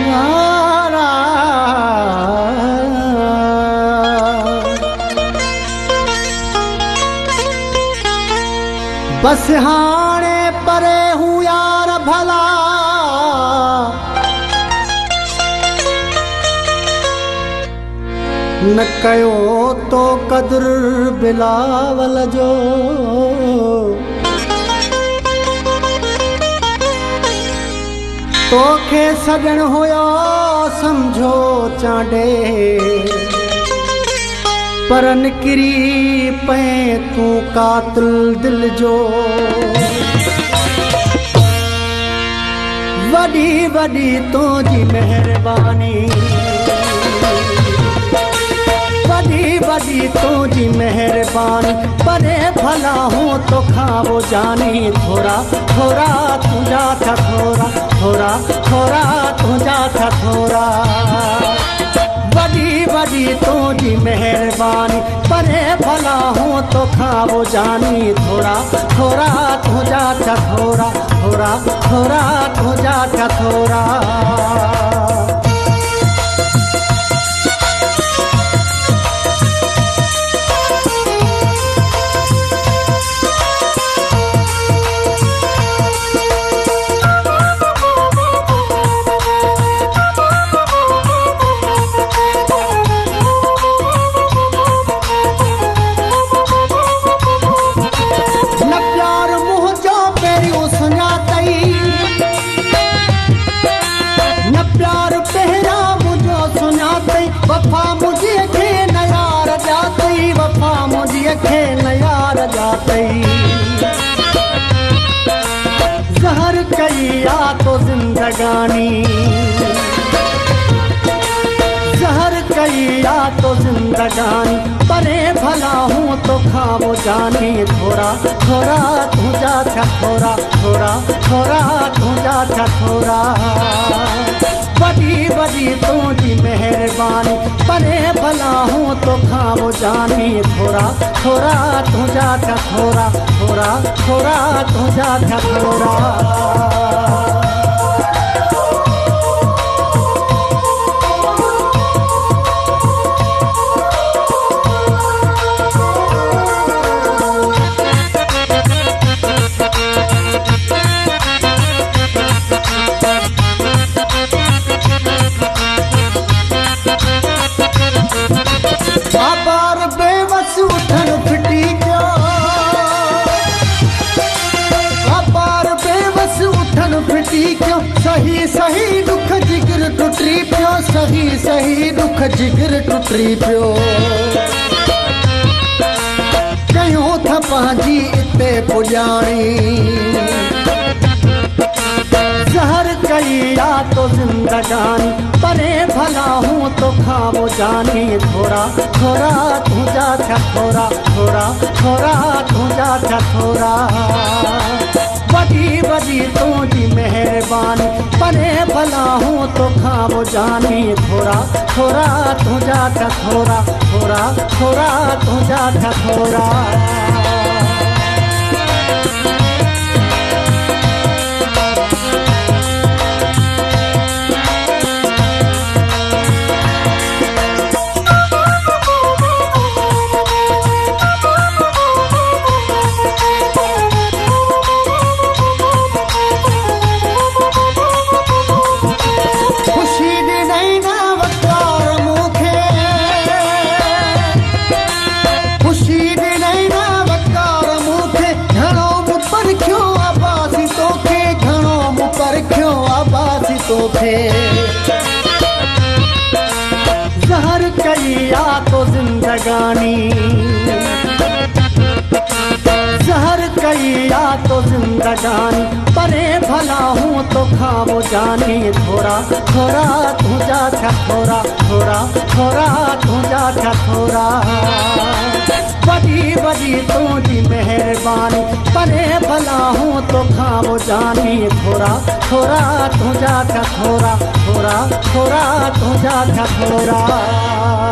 यारा बस हाणे परे हूँ यार भला न कयो तो कदर बिलावल जो तोखे सजण हुयो समझो चांडे पर निकिरी पे तू कातिल दिल जो वॾी वॾी तुंहिंजी महिरबानी वॾी वॾी तुंहिंजी महिरबानी परे भला हूँ तोखां वो जानी थोरा थोरा तुंहिंजा छा थोरा थोरा थोरा तुंहिंजा छा थोरा वॾी वॾी तुंहिंजी महिरबानी परे भला हूँ तोखां वो जानी थोरा थोरा तुंहिंजा छा थोरा थोरा थोरा तुंहिंजा छा थोरा वफ़ा मुझे खे न यार जातई वफ़ा मुझे खे न यार जातई ज़हर कई या तो जिंदगानी ज़हर कई या तो जिंदगानी परे भला हूँ तो खाओ जानी थोरा थोरा तुझा छा थोरा थोरा थोरा तुझा छा थोरा वॾी वॾी तुंहिंजी महिरबानी परे भला हूँ तोखां वो जानी थोरा थोरा तुंहिंजा छा थोरा थोरा थोरा तुंहिंजा छा थोरा सही सही दुख जिगर टुटी पियो सही सही दुख जिगर टुटी पियो कयूं था पंहिंजी इते पुॼाणी ज़हर कई या तो जिंदगानी परे भला हूँ तोखां वो जानी थोरा थोरा तुंहिंजा छा थोरा थोरा थोरा तुंहिंजा छा थोरा वॾी वॾी तुंहिंजी महिरबानी परे भला हूँ तोखां वो जानी थोरा थोरा तुंहिंजा छा थोरा थोरा थोरा तुंहिंजा छा थोरा ज़हर कई या तो जिंदगानी ज़हर कई या तो जिंदगानी परे भला हूँ तोखां वो जानी थोरा थोरा तुंहिंजा छा थोरा थोरा थोरा तुंहिंजा छा थोरा वॾी वॾी तुंहिंजी महिरबानी परे भला हूँ तोखां वो जानी थोरा थोरा तुंहिंजा छा थोरा थोरा थोरा तुंहिंजा छा थोरा